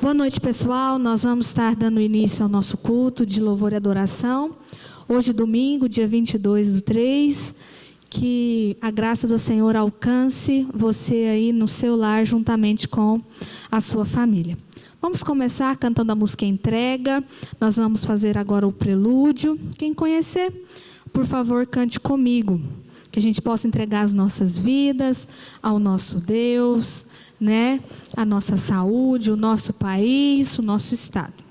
Boa noite, pessoal. Nós vamos estar dando início ao nosso culto de louvor e adoração. Hoje, domingo, dia 22/3. Que a graça do Senhor alcance você aí no seu lar, juntamente com a sua família. Vamos começar cantando a música Entrega. Nós vamos fazer agora o prelúdio. Quem conhecer, por favor, cante comigo. Que a gente possa entregar as nossas vidas ao nosso Deus, né? A nossa saúde, o nosso país, o nosso estado.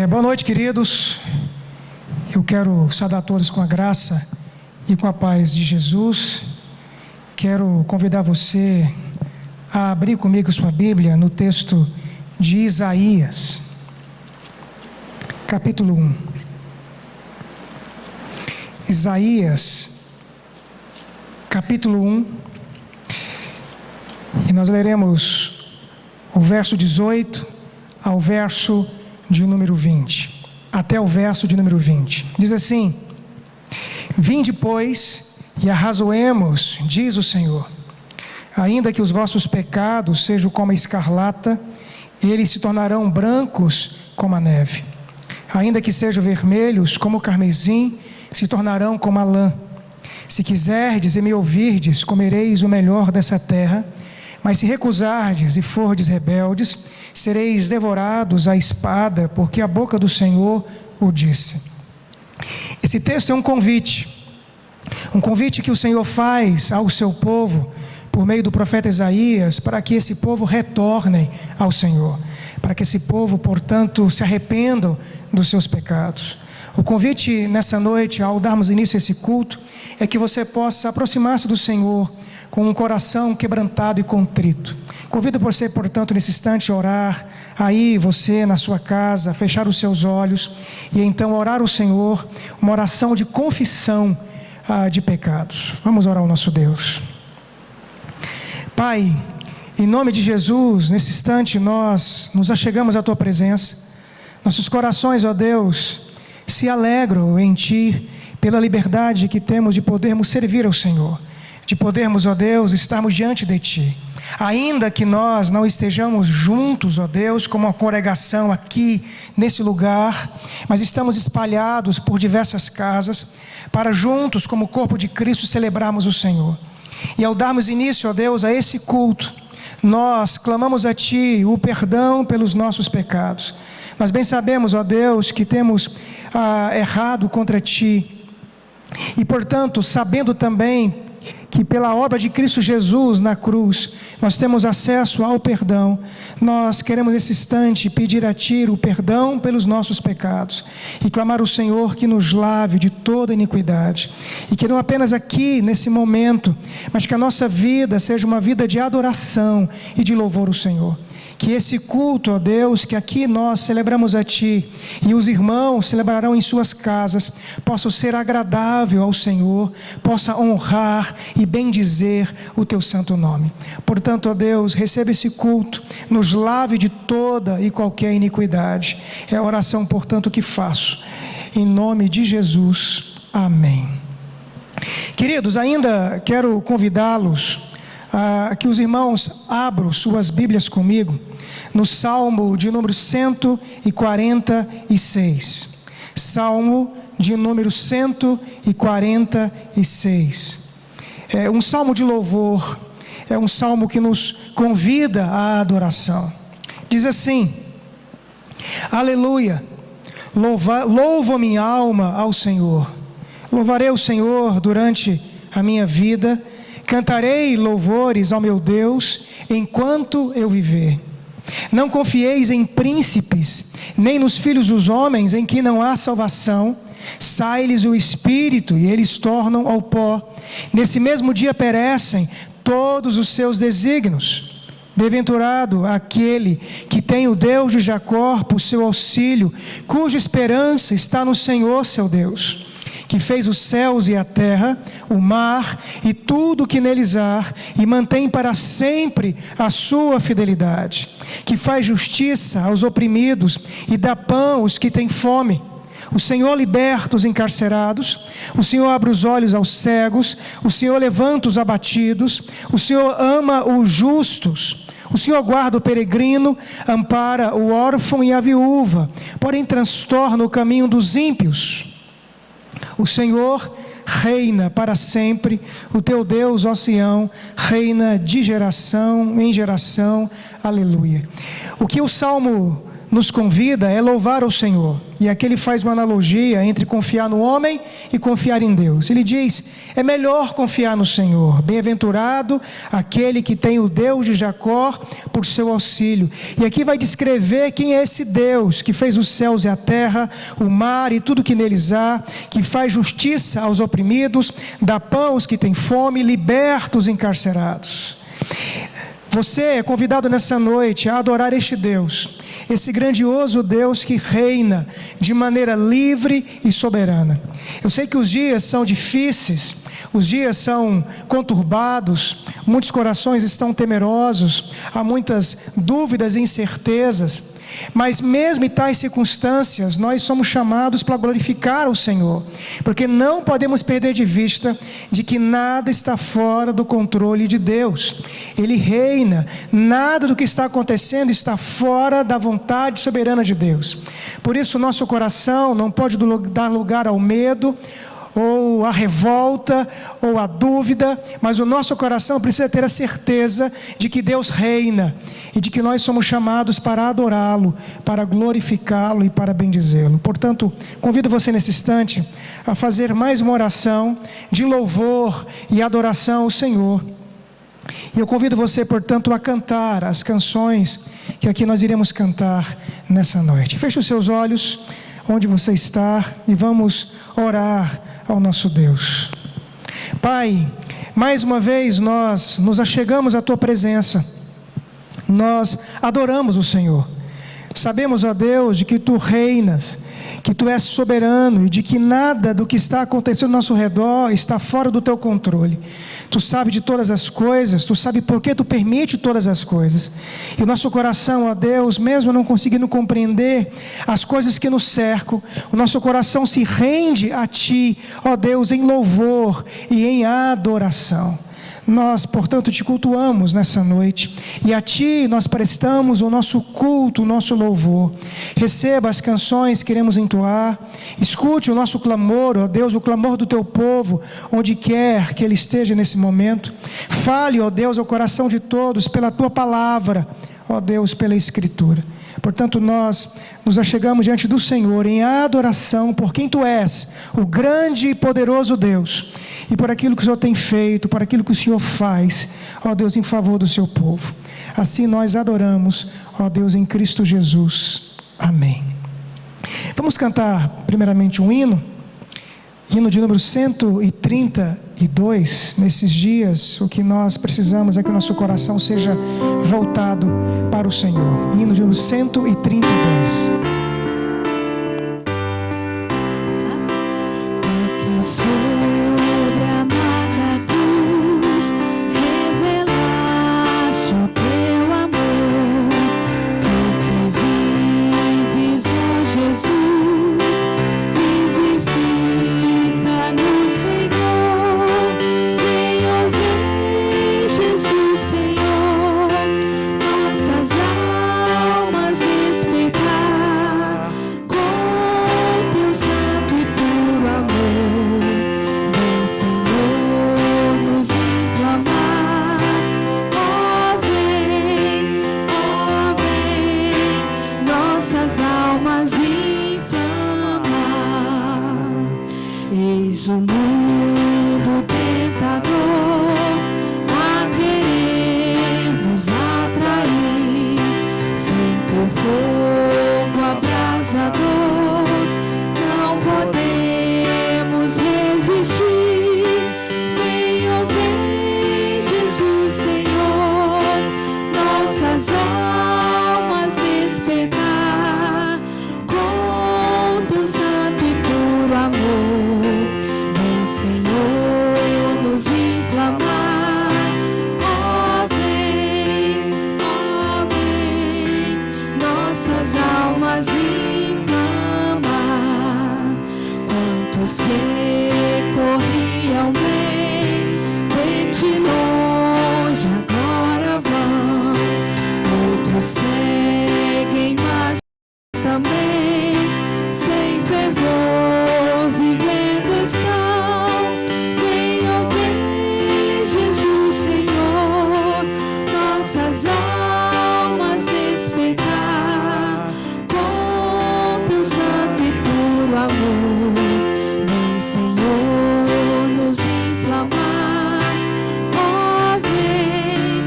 Boa noite, queridos. Eu quero saudar todos com a graça e com a paz de Jesus. Quero convidar você a abrir comigo sua Bíblia no texto de Isaías, capítulo 1. Isaías, capítulo 1, e nós leremos o verso 18 ao verso de número 20, até o verso de número 20. Diz assim: Vinde, pois, e arrazoemos, diz o Senhor. Ainda que os vossos pecados sejam como a escarlata, eles se tornarão brancos como a neve. Ainda que sejam vermelhos como o carmesim, se tornarão como a lã. Se quiserdes e me ouvirdes, comereis o melhor dessa terra. Mas se recusardes e fordes rebeldes, sereis devorados à espada, porque a boca do Senhor o disse. Esse texto é um convite que o Senhor faz ao seu povo, por meio do profeta Isaías, para que esse povo retorne ao Senhor, para que esse povo, portanto, se arrependam dos seus pecados. O convite nessa noite, ao darmos início a esse culto, é que você possa aproximar-se do Senhor com um coração quebrantado e contrito. Convido você, portanto, nesse instante a orar, aí você na sua casa, fechar os seus olhos e então orar ao Senhor, uma oração de confissão de pecados. Vamos orar ao nosso Deus. Pai, em nome de Jesus, nesse instante nós nos achegamos à Tua presença. Nossos corações, ó Deus, se alegram em Ti, pela liberdade que temos de podermos servir ao Senhor, de podermos, ó Deus, estarmos diante de Ti. Ainda que nós não estejamos juntos, ó Deus, como uma congregação aqui nesse lugar, mas estamos espalhados por diversas casas, para juntos, como corpo de Cristo, celebrarmos o Senhor. E ao darmos início, ó Deus, a esse culto, nós clamamos a Ti o perdão pelos nossos pecados. Nós bem sabemos, ó Deus, que temos errado contra Ti. E, portanto, sabendo também que pela obra de Cristo Jesus na cruz, nós temos acesso ao perdão, nós queremos nesse instante pedir a Ti o perdão pelos nossos pecados e clamar ao Senhor que nos lave de toda iniquidade, e que não apenas aqui nesse momento, mas que a nossa vida seja uma vida de adoração e de louvor ao Senhor. Que esse culto, ó Deus, que aqui nós celebramos a Ti e os irmãos celebrarão em suas casas, possa ser agradável ao Senhor, possa honrar e bendizer o Teu santo nome. Portanto, ó Deus, receba esse culto, nos lave de toda e qualquer iniquidade. É a oração, portanto, que faço. Em nome de Jesus. Amém. Queridos, ainda quero convidá-los a que os irmãos abram suas Bíblias comigo no Salmo de número 146. Salmo de número 146. É um salmo de louvor, é um salmo que nos convida à adoração. Diz assim: Aleluia, louva minha alma ao Senhor. Louvarei o Senhor durante a minha vida, cantarei louvores ao meu Deus enquanto eu viver. Não confieis em príncipes, nem nos filhos dos homens em que não há salvação. Sai-lhes o espírito e eles tornam ao pó. Nesse mesmo dia perecem todos os seus desígnios. Bem-aventurado aquele que tem o Deus de Jacó por seu auxílio, cuja esperança está no Senhor seu Deus, que fez os céus e a terra, o mar e tudo que neles há, e mantém para sempre a sua fidelidade, que faz justiça aos oprimidos e dá pão aos que têm fome. O Senhor liberta os encarcerados, o Senhor abre os olhos aos cegos, o Senhor levanta os abatidos, o Senhor ama os justos, o Senhor guarda o peregrino, ampara o órfão e a viúva, porém transtorna o caminho dos ímpios. O Senhor reina para sempre, o teu Deus, ó Sião, reina de geração em geração. Aleluia. O que o Salmo nos convida é louvar ao Senhor. E aqui ele faz uma analogia entre confiar no homem e confiar em Deus. Ele diz: é melhor confiar no Senhor. Bem-aventurado aquele que tem o Deus de Jacó por seu auxílio. E aqui vai descrever quem é esse Deus que fez os céus e a terra, o mar e tudo que neles há, que faz justiça aos oprimidos, dá pão aos que têm fome, liberta os encarcerados. Você é convidado nessa noite a adorar este Deus, esse grandioso Deus que reina de maneira livre e soberana. Eu sei que os dias são difíceis, os dias são conturbados, muitos corações estão temerosos, há muitas dúvidas e incertezas, mas mesmo em tais circunstâncias, nós somos chamados para glorificar o Senhor, porque não podemos perder de vista de que nada está fora do controle de Deus. Ele reina, nada do que está acontecendo está fora da vontade soberana de Deus. Por isso o nosso coração não pode dar lugar ao medo, ou a revolta, ou a dúvida, mas o nosso coração precisa ter a certeza de que Deus reina, e de que nós somos chamados para adorá-lo, para glorificá-lo e para bendizê-lo. Portanto, convido você nesse instante a fazer mais uma oração de louvor e adoração ao Senhor. E eu convido você, portanto, a cantar as canções que aqui nós iremos cantar nessa noite. Feche os seus olhos onde você está e vamos orar ao nosso Deus. Pai, mais uma vez nós nos achegamos à Tua presença, nós adoramos o Senhor, sabemos, ó Deus, de que Tu reinas, que Tu és soberano e de que nada do que está acontecendo ao nosso redor está fora do Teu controle. Tu sabes de todas as coisas, Tu sabes por que Tu permite todas as coisas. E o nosso coração, ó Deus, mesmo não conseguindo compreender as coisas que nos cercam, o nosso coração se rende a Ti, ó Deus, em louvor e em adoração. Nós, portanto, te cultuamos nessa noite, e a ti nós prestamos o nosso culto, o nosso louvor. Receba as canções que iremos entoar, escute o nosso clamor, ó Deus, o clamor do teu povo, onde quer que ele esteja nesse momento. Fale, ó Deus, ao coração de todos, pela tua palavra, ó Deus, pela Escritura. Portanto, nós nos achegamos diante do Senhor em adoração por quem tu és, o grande e poderoso Deus, e por aquilo que o Senhor tem feito, por aquilo que o Senhor faz, ó Deus, em favor do seu povo. Assim nós adoramos, ó Deus, em Cristo Jesus. Amém. Vamos cantar primeiramente um hino de número 132. Nesses dias, o que nós precisamos é que o nosso coração seja voltado para o Senhor. Hino de número 132. Porque sobre a amarga cruz revelaste o teu amor. Tu que vives, ó Jesus, vivifica no Senhor. Vem ouvir, Jesus, Senhor, nossas almas despertar com teu santo e puro amor. Vem, Senhor, nos inflamar. Ó vem, nossas almas inflamar. Eis o mundo tentador a querer nos atrair. Sem teu fogo abrasador não podemos resistir. Vem, ó vem, Jesus, Senhor, nossas almas despertar com teu santo e puro amor. Vem, Senhor, nos inflamar. Ó vem, nossas almas inflamar. Quantos que corriam bem, de ti longe agora vão. Outros seguem, mas também sem fervor vivendo estão. Vem, ó vem, Jesus, Senhor, nossas almas despertar com teu santo e puro amor. Vem, Senhor, nos inflamar. Ó vem,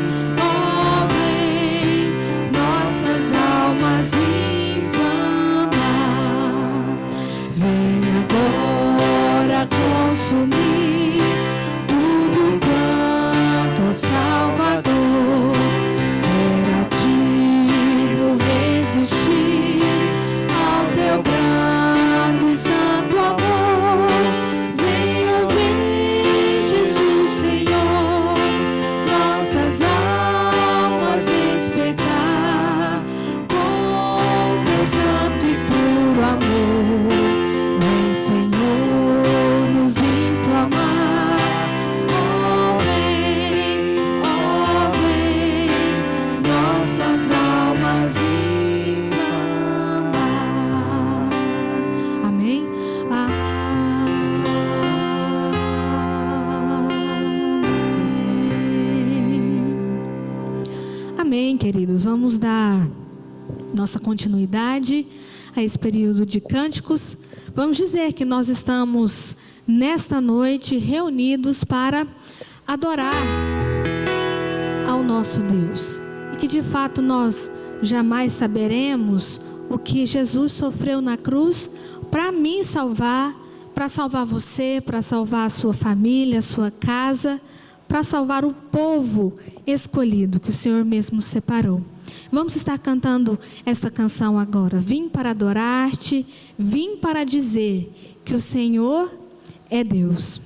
nossas almas inflamar. Vem agora consumir tudo quanto, ó Salvador, quer ativo resistir ao teu brando e santo amor. Vem, ó vem, Jesus, Senhor, nossas almas despertar com teu santo e puro amor. Vem, Senhor, nos inflamar. Ó vem, nossas almas inflamar. Amém? Amém, queridos. Vamos dar nossa continuidade a esse período de cânticos. Vamos dizer que nós estamos nesta noite reunidos para adorar ao nosso Deus, e que de fato nós jamais saberemos o que Jesus sofreu na cruz para me salvar, para salvar você, para salvar a sua família, a sua casa, para salvar o povo escolhido que o Senhor mesmo separou. Vamos estar cantando esta canção agora. Vim para adorar-te, vim para dizer que o Senhor é Deus.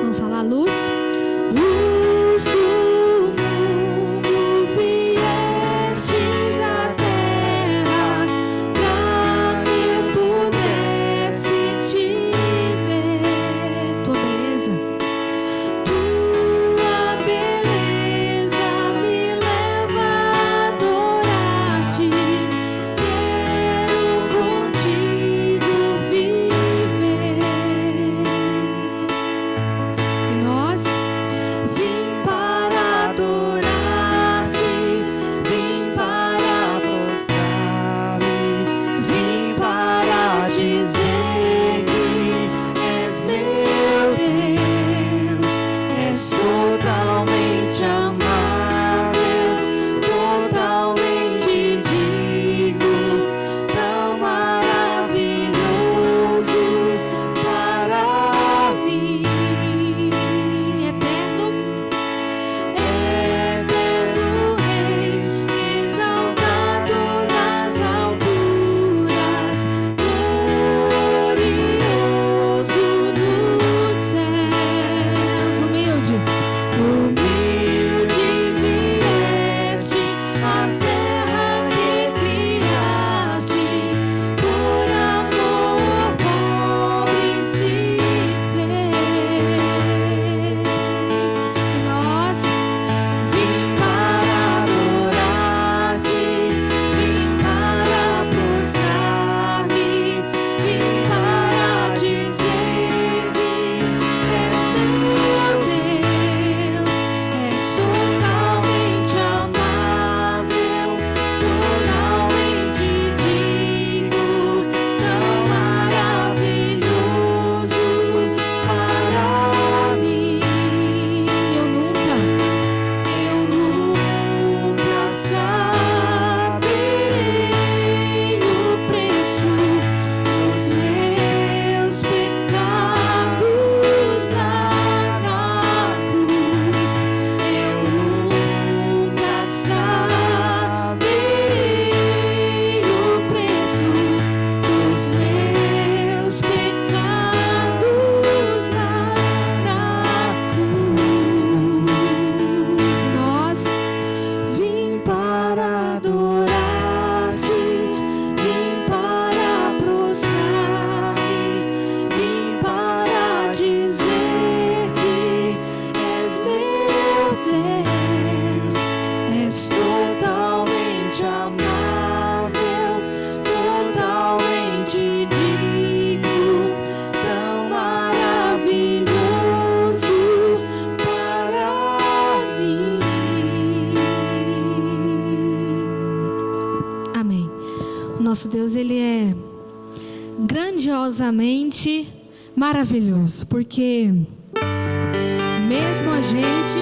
Vamos falar luz? Luz do mundo. nosso Deus, Ele é grandiosamente maravilhoso, porque mesmo a gente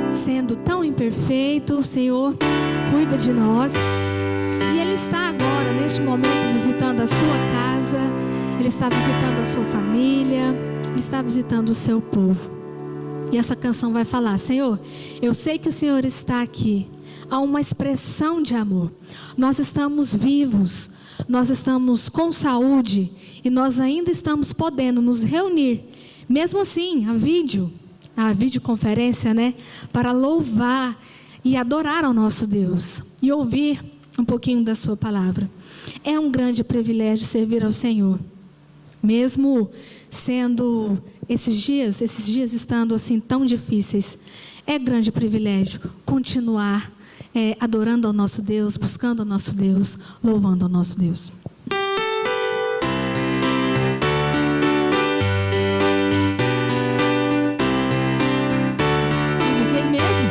sendo tão imperfeito, o Senhor cuida de nós. E Ele está agora, neste momento, visitando a sua casa, Ele está visitando a sua família, Ele está visitando o seu povo. E essa canção vai falar: Senhor, eu sei que o Senhor está aqui. Há uma expressão de amor. Nós estamos vivos, nós estamos com saúde e nós ainda estamos podendo nos reunir, mesmo assim, a videoconferência, né? Para louvar e adorar ao nosso Deus e ouvir um pouquinho da sua palavra. É um grande privilégio servir ao Senhor. Mesmo sendo esses dias estando assim tão difíceis, é grande privilégio continuar adorando ao nosso Deus, buscando ao nosso Deus, louvando ao nosso Deus. Vou dizer mesmo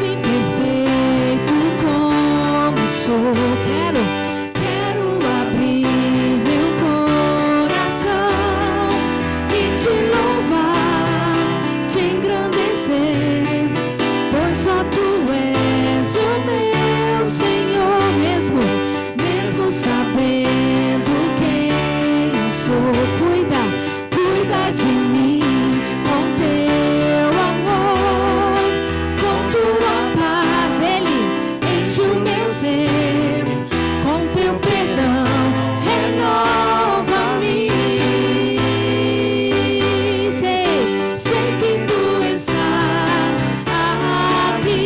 imperfeito como sou, quero abrir meu coração e te louvar, te engrandecer, pois só tu és o meu Senhor, mesmo sabendo quem eu sou. Cuida de mim com teu amor, com tua paz, Ele enche o meu ser, com teu perdão renova-me. Sei que tu estás aqui,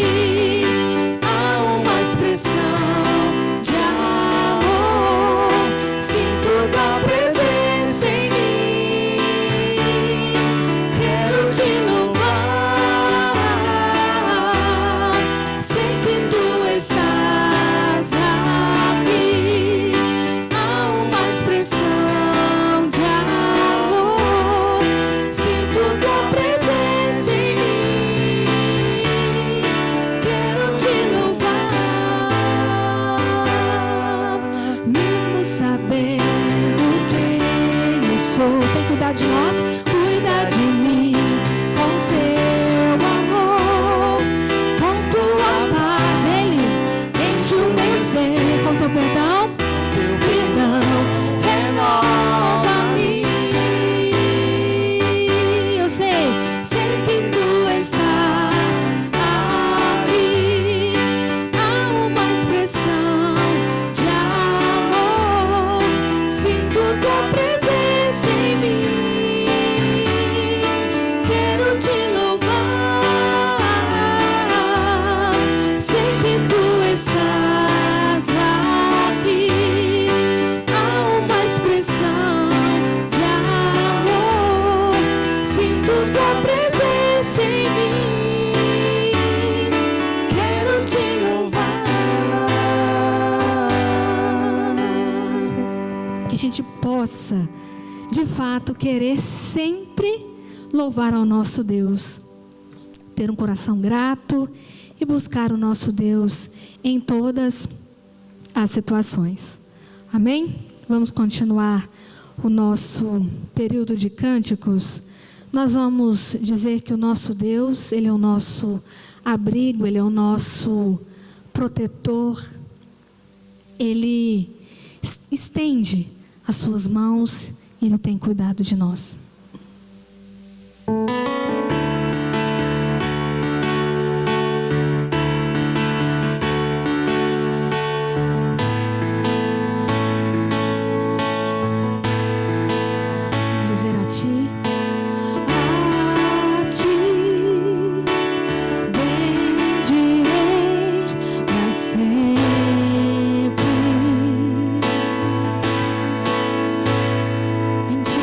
há uma expressão de amor, sinto tua presença em mim, quero te louvar, sei que tu estás aqui, há uma expressão de amor, sinto tua presença em mim, quero te louvar, mesmo sabendo quem eu sou. Tem cuidado de nós, cuida de mim com seu amor, com tua paz, Ele enche o meu ser, com teu perdão renova-me. Eu sei que tu estás aqui, há uma expressão de amor, sinto tua presença em mim, quero te louvar, sei que tu estás aqui, há uma expressão de amor, sinto tua presença em mim, quero te louvar. Que a gente possa, de fato, querer sempre louvar ao nosso Deus, ter um coração grato e buscar o nosso Deus em todas as situações. Amém? Vamos continuar o nosso período de cânticos. Nós vamos dizer que o nosso Deus, Ele é o nosso abrigo, Ele é o nosso protetor. Ele estende as suas mãos e Ele tem cuidado de nós. Dizer a Ti bendirei para sempre. Em Ti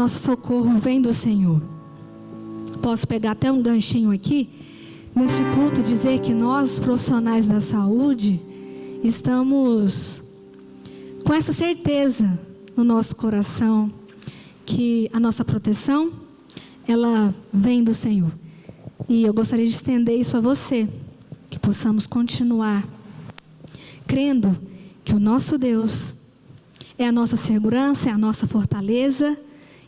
nosso socorro vem do Senhor. Posso pegar até um ganchinho aqui, neste culto, dizer que nós, profissionais da saúde, estamos com essa certeza no nosso coração, que a nossa proteção, ela vem do Senhor. E eu gostaria de estender isso a você, que possamos continuar crendo que o nosso Deus é a nossa segurança, é a nossa fortaleza,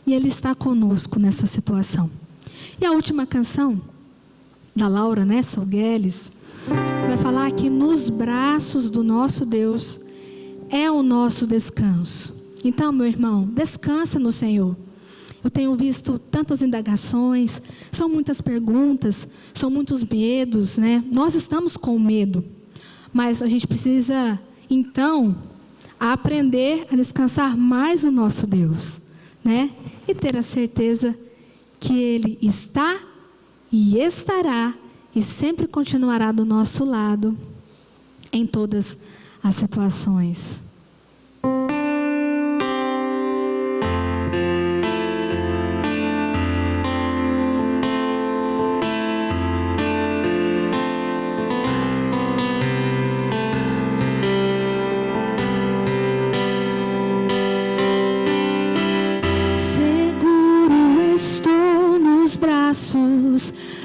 e Ele está conosco nessa situação. E a última canção da Laura, Solgueles, vai falar que nos braços do nosso Deus é o nosso descanso. Então, meu irmão, descansa no Senhor. Eu tenho visto tantas indagações, são muitas perguntas, são muitos medos, Nós estamos com medo, mas a gente precisa, então, aprender a descansar mais no nosso Deus, E ter a certeza que Ele está e estará e sempre continuará do nosso lado em todas as situações.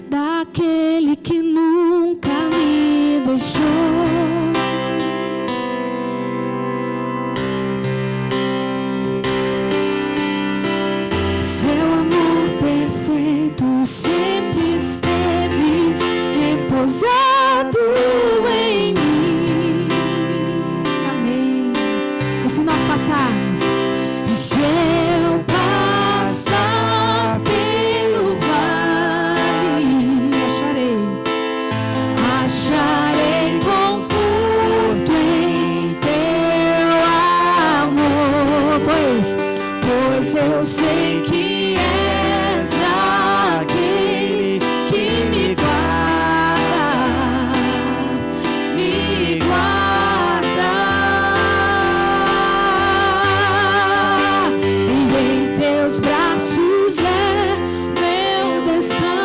Daquele que nunca me deixou. Seu amor perfeito sempre esteve repousado em mim. Amém. E se nós passarmos? E se eu passar pelo acharei conforto em teu amor, pois eu sei que és aquele que me guarda, me guarda. E em teus braços é meu descanso.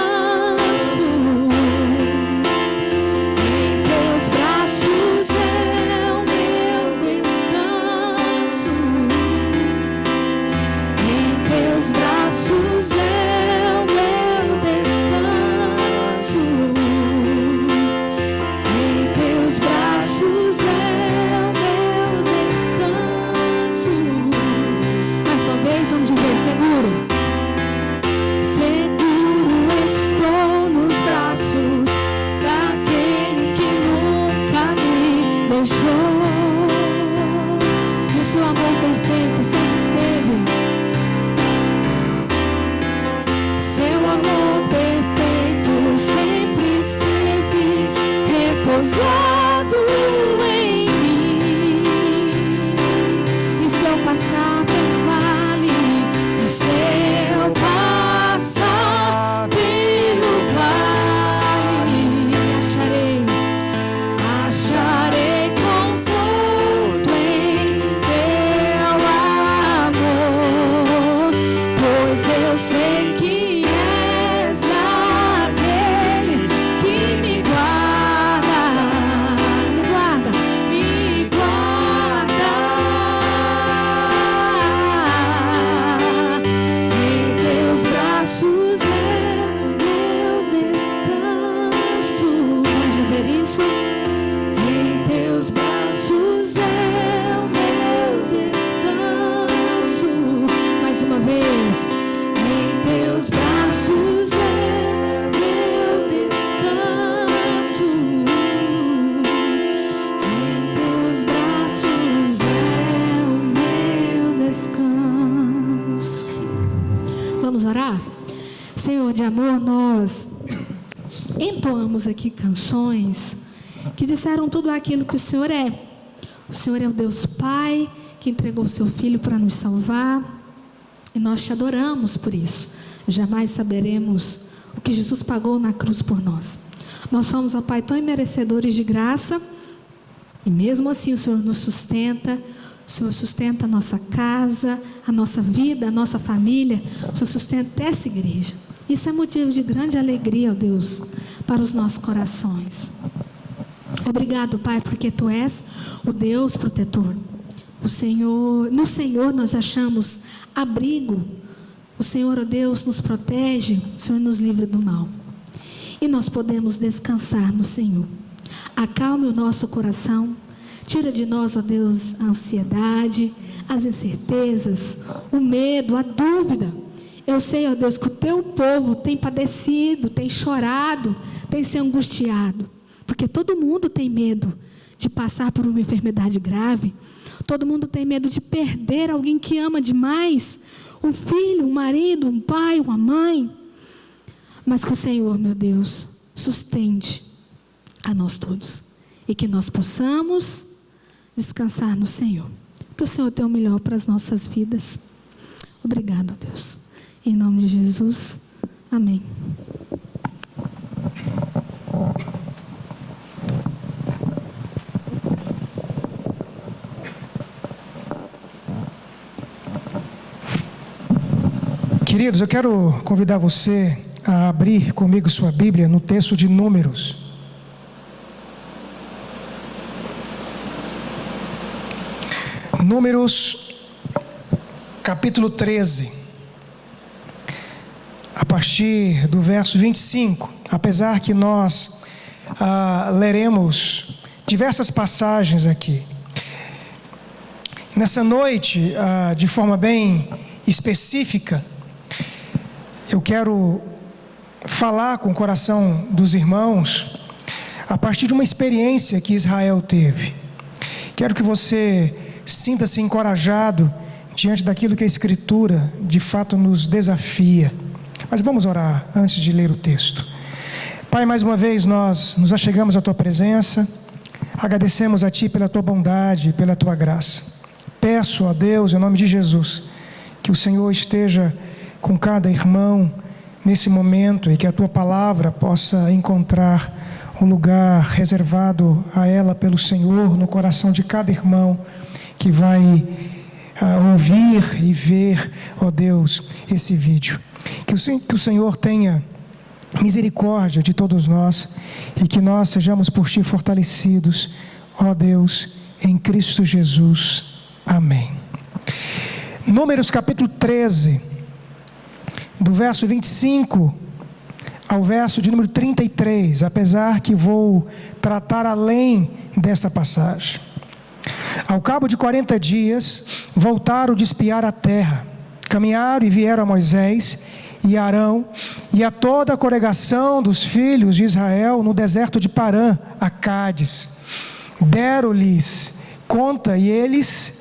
E o seu amor perfeito sempre esteve. Seu amor perfeito sempre esteve repousado em mim. E se eu passar pelo vale, e se eu passar pelo vale, acharei conforto em teu amor, pois eu sei que és aquele que me guarda, me guarda. Em teus braços é meu descanso. Vamos dizer isso? Em teus braços é o meu descanso. Mais uma vez. Em teus braços é meu descanso. Em teus braços é o meu descanso. Vamos orar? Senhor de amor, nós entoamos aqui canções que disseram tudo aquilo que o Senhor é. O Senhor é o Deus Pai que entregou o seu Filho para nos salvar, e nós te adoramos por isso. Jamais saberemos o que Jesus pagou na cruz por nós. Nós somos, ó Pai, tão imerecedores de graça, e mesmo assim o Senhor nos sustenta, O Senhor sustenta a nossa casa, a nossa vida, a nossa família. O Senhor sustenta essa igreja. Isso é motivo de grande alegria, ó Deus, para os nossos corações. Obrigado, Pai, porque Tu és o Deus protetor. No Senhor nós achamos abrigo. O Senhor, ó Deus, nos protege. O Senhor nos livra do mal. E nós podemos descansar no Senhor. Acalme o nosso coração. Tira de nós, ó Deus, a ansiedade, as incertezas, o medo, a dúvida. Eu sei, ó Deus, que o Teu povo tem padecido, tem chorado, tem se angustiado. Porque todo mundo tem medo de passar por uma enfermidade grave. Todo mundo tem medo de perder alguém que ama demais. Um filho, um marido, um pai, uma mãe. Mas que o Senhor, meu Deus, sustente a nós todos. E que nós possamos descansar no Senhor. Que o Senhor tem o melhor para as nossas vidas. Obrigado, Deus. Em nome de Jesus. Amém. Queridos, eu quero convidar você a abrir comigo sua Bíblia no texto de Números. Números, capítulo 13, a partir do verso 25. Apesar que nós leremos diversas passagens aqui. Nessa noite, de forma bem específica, eu quero falar com o coração dos irmãos a partir de uma experiência que Israel teve. Quero que você sinta-se encorajado diante daquilo que a Escritura de fato nos desafia. Mas vamos orar antes de ler o texto. Pai, mais uma vez nós nos achegamos à Tua presença, agradecemos a Ti pela Tua bondade, pela Tua graça. Peço a Deus, em nome de Jesus, que o Senhor esteja com cada irmão nesse momento e que a Tua palavra possa encontrar um lugar reservado a ela pelo Senhor no coração de cada irmão que vai ouvir e ver, ó Deus, esse vídeo. Que o Senhor tenha misericórdia de todos nós e que nós sejamos por Ti fortalecidos, ó Deus, em Cristo Jesus. Amém. Números capítulo 13, do verso 25 ao verso de número 33, apesar que vou tratar além desta passagem. Ao cabo de 40 dias, voltaram de espiar a terra. Caminharam e vieram a Moisés e Arão e a toda a congregação dos filhos de Israel no deserto de Parã, a Cádiz. Deram-lhes conta a eles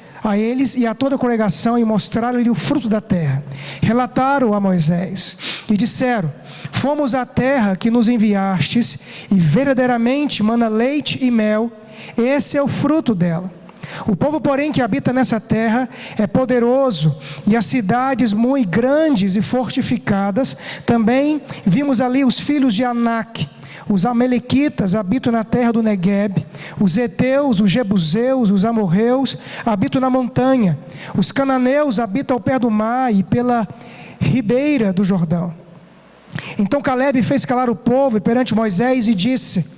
e a toda a congregação e mostraram-lhe o fruto da terra. Relataram a Moisés e disseram: fomos à terra que nos enviastes e verdadeiramente mana leite e mel, esse é o fruto dela. O povo, porém, que habita nessa terra é poderoso, e as cidades muito grandes e fortificadas. Também vimos ali os filhos de Anak. Os amalequitas habitam na terra do Negueb. Os heteus, os jebuseus, os amorreus habitam na montanha. Os cananeus habitam ao pé do mar e pela ribeira do Jordão. Então Calebe fez calar o povo perante Moisés e disse: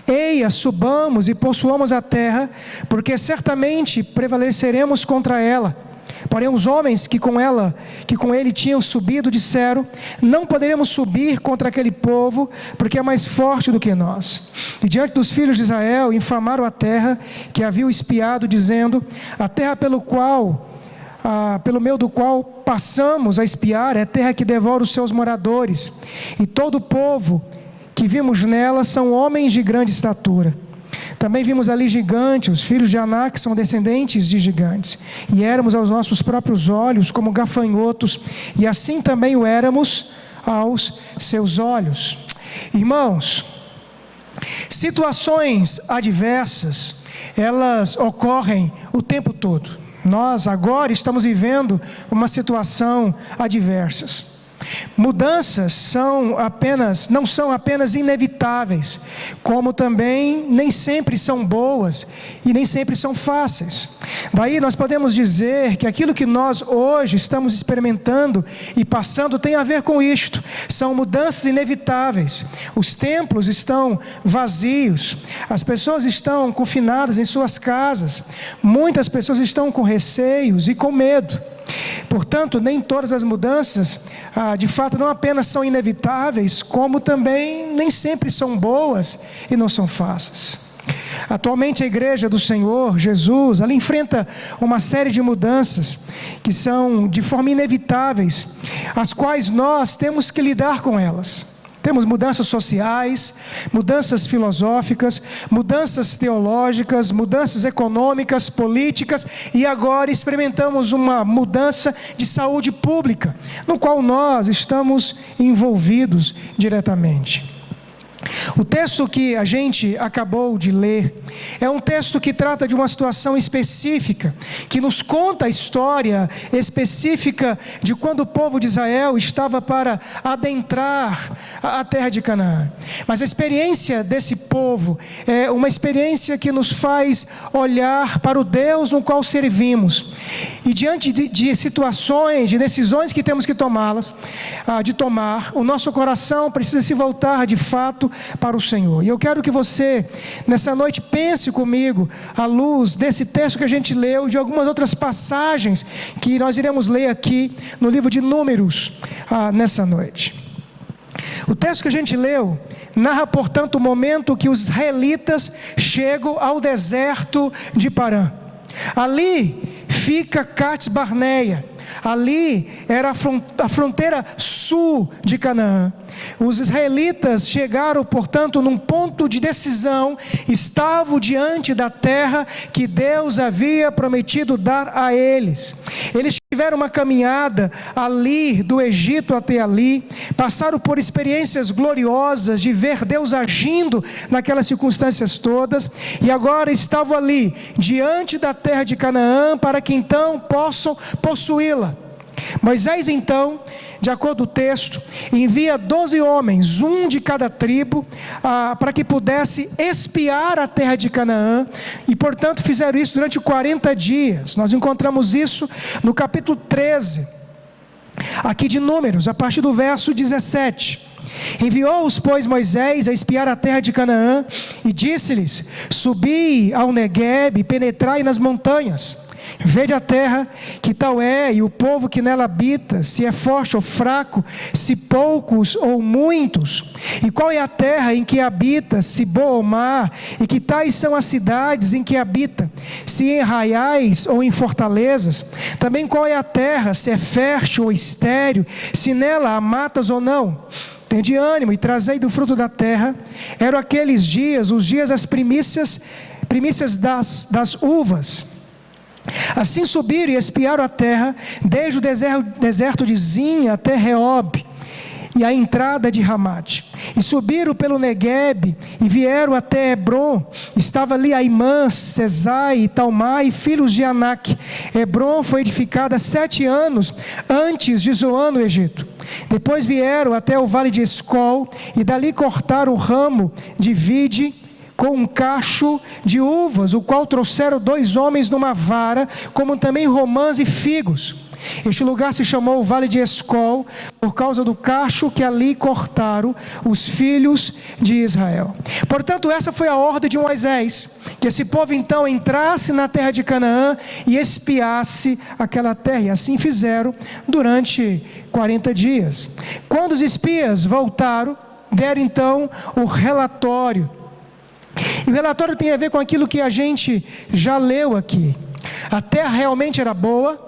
eia, subamos e possuamos a terra, porque certamente prevaleceremos contra ela. Porém os homens que com ele tinham subido disseram: não poderemos subir contra aquele povo, porque é mais forte do que nós. E diante dos filhos de Israel infamaram a terra que haviam espiado, dizendo: a terra pelo meio do qual passamos a espiar é terra que devora os seus moradores, e todo o povo que vimos nela são homens de grande estatura. Também vimos ali gigantes, os filhos de Anak são descendentes de gigantes, e éramos aos nossos próprios olhos como gafanhotos, e assim também o éramos aos seus olhos. Irmãos, situações adversas, elas ocorrem o tempo todo. Nós agora estamos vivendo uma situação adversa. Mudanças não são apenas inevitáveis, como também nem sempre são boas e nem sempre são fáceis. Daí nós podemos dizer que aquilo que nós hoje estamos experimentando e passando tem a ver com isto. São mudanças inevitáveis. Os templos estão vazios, as pessoas estão confinadas em suas casas, muitas pessoas estão com receios e com medo. Portanto, nem todas as mudanças, de fato, não apenas são inevitáveis, como também nem sempre são boas e não são fáceis. Atualmente a igreja do Senhor Jesus, ela enfrenta uma série de mudanças que são de forma inevitáveis, as quais nós temos que lidar com elas. Temos mudanças sociais, mudanças filosóficas, mudanças teológicas, mudanças econômicas, políticas, e agora experimentamos uma mudança de saúde pública, no qual nós estamos envolvidos diretamente. O texto que a gente acabou de ler é um texto que trata de uma situação específica, que nos conta a história específica de quando o povo de Israel estava para adentrar a terra de Canaã. Mas a experiência desse povo é uma experiência que nos faz olhar para o Deus no qual servimos. E diante de situações, de decisões que temos que tomar, o nosso coração precisa se voltar de fato para o Senhor. E eu quero que você, nessa noite, pense comigo, à luz desse texto que a gente leu, de algumas outras passagens que nós iremos ler aqui no livro de Números, nessa noite. O texto que a gente leu narra, portanto, o momento que os israelitas chegam ao deserto de Parã. Ali fica Cades Barneia. Ali era a fronteira sul de Canaã. Os israelitas chegaram, portanto, num ponto de decisão, estavam diante da terra que Deus havia prometido dar a eles. Eles tiveram uma caminhada ali do Egito até ali, passaram por experiências gloriosas de ver Deus agindo naquelas circunstâncias todas, e agora estavam ali, diante da terra de Canaã, para que então possam possuí-la. Moisés então, de acordo com o texto, envia 12 homens, um de cada tribo, para que pudesse espiar a terra de Canaã, e portanto fizeram isso durante 40 dias. Nós encontramos isso no capítulo 13, aqui de Números, a partir do verso 17. Enviou-os, pois, Moisés a espiar a terra de Canaã, e disse-lhes: subi ao Neguebe e penetrai nas montanhas. Vede a terra, que tal é, e o povo que nela habita, se é forte ou fraco, se poucos ou muitos. E qual é a terra em que habita, se boa ou má, e que tais são as cidades em que habita, se em arraiais ou em fortalezas. Também qual é a terra, se é fértil ou estéril, se nela há matas ou não. Tende ânimo e trazei do fruto da terra. Eram aqueles dias, os dias das primícias das uvas. Assim subiram e espiaram a terra, desde o deserto de Zin até Reob, e a entrada de Ramate. E subiram pelo Neguebe, e vieram até Hebron. Estava ali Aimã, Sesai e Talmai, filhos de Anak. Hebron foi edificada 7 anos antes de Zoan no Egito. Depois vieram até o vale de Escol, e dali cortaram o ramo de vide com um cacho de uvas, o qual trouxeram 2 homens numa vara, como também romãs e figos. Este lugar se chamou o Vale de Escol, por causa do cacho que ali cortaram os filhos de Israel. Portanto, essa foi a ordem de Moisés, que esse povo então entrasse na terra de Canaã e espiasse aquela terra, e assim fizeram durante 40 dias. Quando os espias voltaram, deram então o relatório. E o relatório tem a ver com aquilo que a gente já leu aqui. A terra realmente era boa,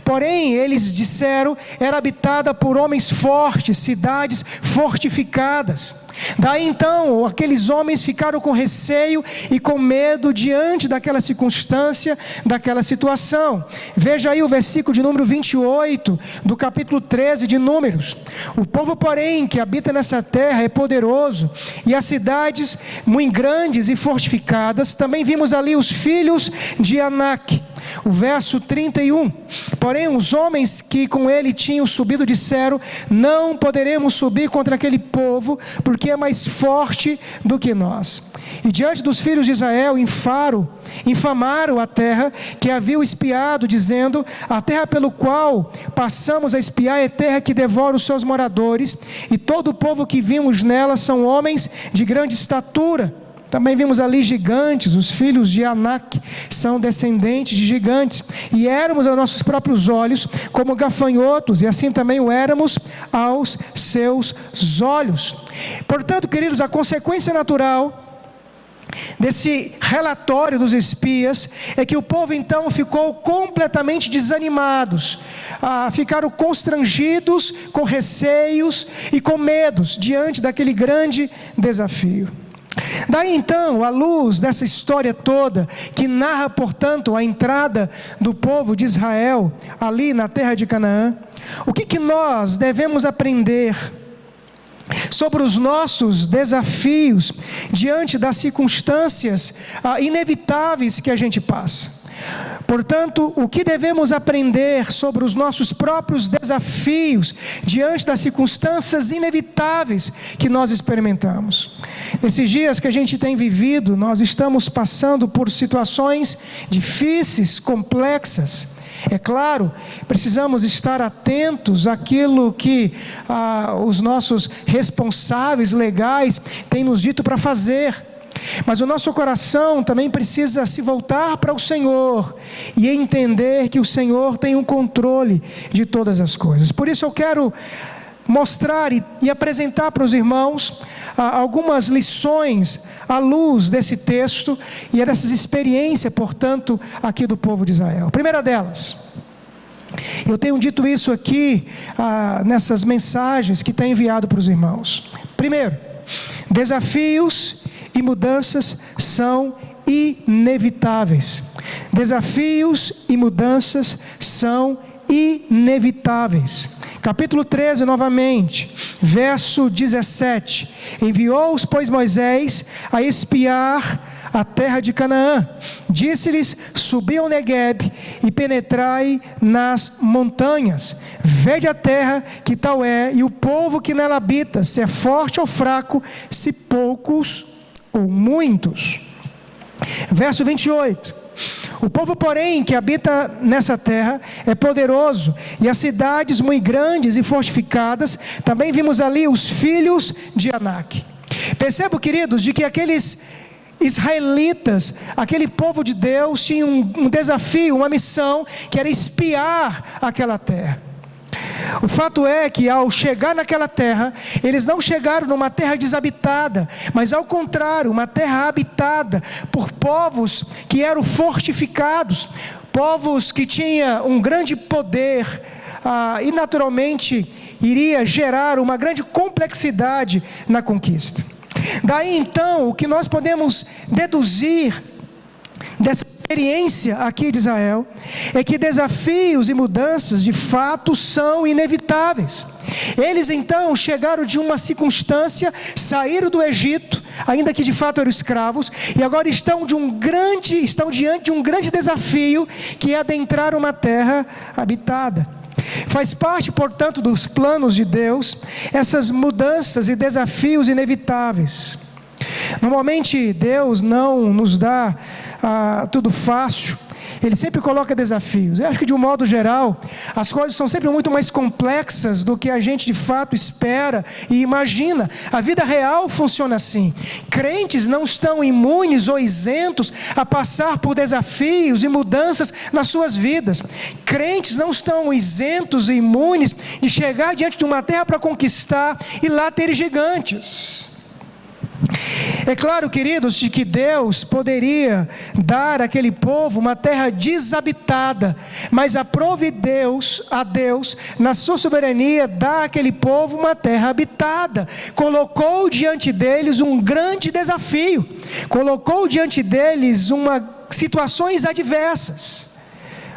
porém eles disseram, era habitada por homens fortes, cidades fortificadas. Daí então aqueles homens ficaram com receio e com medo diante daquela circunstância, daquela situação. Veja aí o versículo de número 28 do capítulo 13 de Números. O povo, porém, que habita nessa terra é poderoso, e as cidades muito grandes e fortificadas. Também vimos ali os filhos de Anak. o verso 31. Porém, os homens que com ele tinham subido disseram: não poderemos subir contra aquele povo, porque é mais forte do que nós. E diante dos filhos de Israel infamaram a terra que haviam espiado, dizendo: a terra pelo qual passamos a espiar é terra que devora os seus moradores, e todo o povo que vimos nela são homens de grande estatura. Também vimos ali gigantes, os filhos de Anak são descendentes de gigantes, e éramos aos nossos próprios olhos como gafanhotos, e assim também o éramos aos seus olhos. Portanto, queridos, a consequência natural desse relatório dos espias é que o povo então ficou completamente desanimados, ficaram constrangidos, com receios e com medos diante daquele grande desafio. Daí então, à luz dessa história toda, que narra, portanto, a entrada do povo de Israel ali na terra de Canaã, o que nós devemos aprender sobre os nossos desafios diante das circunstâncias inevitáveis que a gente passa? Portanto, o que devemos aprender sobre os nossos próprios desafios diante das circunstâncias inevitáveis que nós experimentamos? Nesses dias que a gente tem vivido, nós estamos passando por situações difíceis, complexas. É claro, precisamos estar atentos àquilo que os nossos responsáveis legais têm nos dito para fazer. Mas o nosso coração também precisa se voltar para o Senhor e entender que o Senhor tem um controle de todas as coisas. Por isso eu quero mostrar e apresentar para os irmãos algumas lições à luz desse texto e dessas experiências, portanto, aqui do povo de Israel. A primeira delas, eu tenho dito isso aqui nessas mensagens que tenho enviado para os irmãos. Primeiro, desafios e mudanças são inevitáveis. Desafios e mudanças são inevitáveis. Capítulo 13 novamente, verso 17. Enviou-os, pois, Moisés a espiar a terra de Canaã. Disse-lhes: subi ao Neguebe e penetrai nas montanhas. Vede a terra que tal é, e o povo que nela habita, se é forte ou fraco, se poucos ou muitos. Verso 28. O povo, porém, que habita nessa terra é poderoso, e as cidades muito grandes e fortificadas. Também vimos ali os filhos de Anak. Percebo, queridos, de que aqueles israelitas, aquele povo de Deus, tinha um desafio, uma missão, que era espiar aquela terra. O fato é que ao chegar naquela terra, eles não chegaram numa terra desabitada, mas ao contrário, uma terra habitada por povos que eram fortificados, povos que tinham um grande poder, e naturalmente iria gerar uma grande complexidade na conquista. Daí então, o que nós podemos deduzir dessa experiência aqui de Israel é que desafios e mudanças de fato são inevitáveis. Eles então chegaram de uma circunstância, saíram do Egito, ainda que de fato eram escravos, e agora estão diante de um grande desafio, que é adentrar uma terra habitada. Faz parte, portanto, dos planos de Deus essas mudanças e desafios inevitáveis. Normalmente Deus não nos dá tudo fácil. Ele sempre coloca desafios. Eu acho que de um modo geral, as coisas são sempre muito mais complexas do que a gente de fato espera e imagina. A vida real funciona assim. Crentes não estão imunes ou isentos a passar por desafios e mudanças nas suas vidas. Crentes não estão isentos e imunes de chegar diante de uma terra para conquistar e lá ter gigantes. É claro, queridos, de que Deus poderia dar àquele povo uma terra desabitada, mas aprove a Deus, na sua soberania, dar àquele povo uma terra habitada. Colocou diante deles um grande desafio, colocou diante deles situações adversas.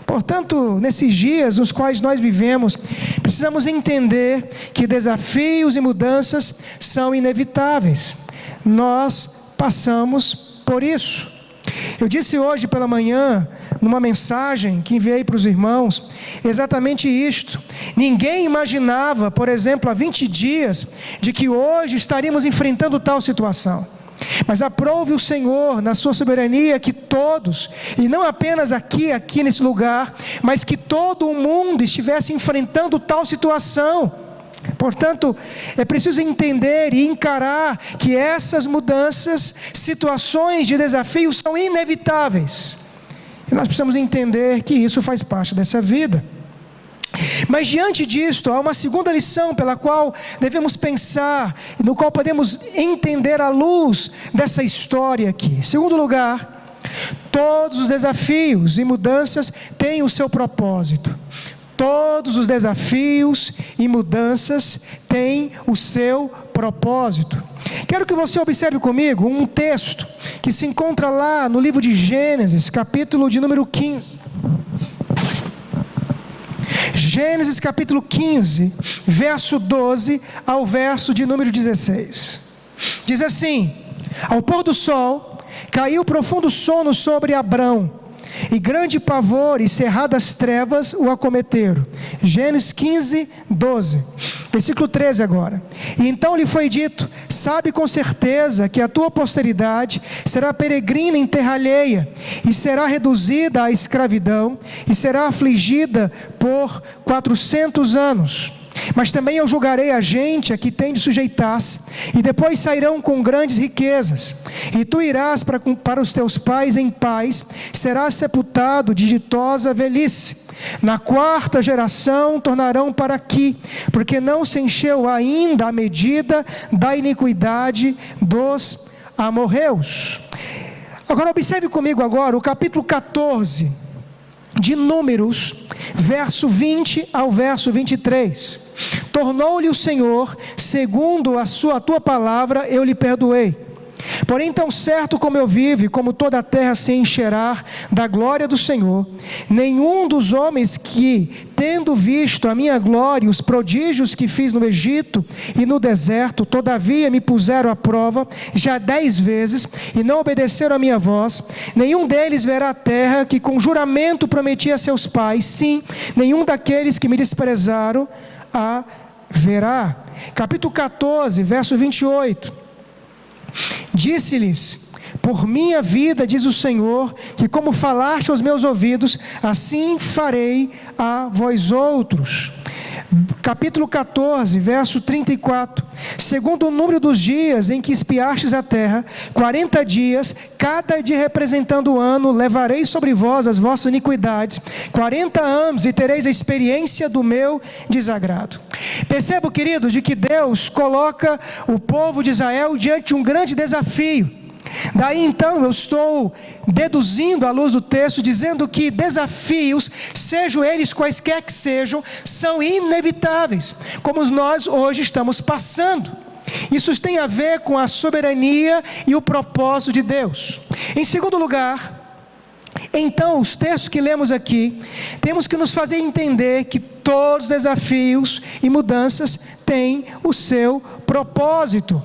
Portanto, nesses dias nos quais nós vivemos, precisamos entender que desafios e mudanças são inevitáveis. Nós passamos por isso. Eu disse hoje pela manhã numa mensagem que enviei para os irmãos, exatamente isto. Ninguém imaginava, por exemplo, há 20 dias, de que hoje estaríamos enfrentando tal situação. Mas aprove o Senhor, na sua soberania, que todos, e não apenas aqui nesse lugar, mas que todo o mundo estivesse enfrentando tal situação. Portanto, é preciso entender e encarar que essas mudanças, situações de desafio são inevitáveis. E nós precisamos entender que isso faz parte dessa vida. Mas diante disto, há uma segunda lição pela qual devemos pensar, no qual podemos entender à luz dessa história aqui. Em segundo lugar, todos os desafios e mudanças têm o seu propósito. Todos os desafios e mudanças têm o seu propósito. Quero que você observe comigo um texto que se encontra lá no livro de Gênesis, capítulo de número 15. Gênesis capítulo 15, verso 12 ao verso de número 16. Diz assim: ao pôr do sol, caiu profundo sono sobre Abrão, e grande pavor e cerradas trevas o acometeram. Gênesis 15, 12. Versículo 13 agora. E então lhe foi dito: sabe com certeza que a tua posteridade será peregrina em terra alheia, e será reduzida à escravidão, e será afligida por 400 anos. Mas também eu julgarei a gente a que tem de sujeitar-se, e depois sairão com grandes riquezas. E tu irás para os teus pais em paz, serás sepultado de ditosa velhice. Na quarta geração tornarão para aqui, porque não se encheu ainda a medida da iniquidade dos amorreus. Agora observe comigo agora o capítulo 14 de Números, verso 20 ao verso 23. Tornou-lhe o Senhor, segundo a tua palavra, eu lhe perdoei. Porém, tão certo como eu vivo, e como toda a terra se encherá da glória do Senhor, nenhum dos homens que, tendo visto a minha glória e os prodígios que fiz no Egito e no deserto, todavia me puseram à prova já 10 vezes, e não obedeceram a minha voz, nenhum deles verá a terra que com juramento prometi a seus pais, sim, nenhum daqueles que me desprezaram a verá. Capítulo 14, verso 28. Disse-lhes: por minha vida, diz o Senhor, que como falaste aos meus ouvidos, assim farei a vós outros. Capítulo 14, verso 34. Segundo o número dos dias em que espiastes a terra, 40 dias, cada dia representando o ano, levarei sobre vós as vossas iniquidades, 40 anos, e tereis a experiência do meu desagrado. Perceba, queridos, de que Deus coloca o povo de Israel diante de um grande desafio. Daí então eu estou deduzindo à luz do texto, dizendo que desafios, sejam eles quaisquer que sejam, são inevitáveis, como nós hoje estamos passando. Isso tem a ver com a soberania e o propósito de Deus. Em segundo lugar, então, os textos que lemos aqui, temos que nos fazer entender que todos os desafios e mudanças têm o seu propósito.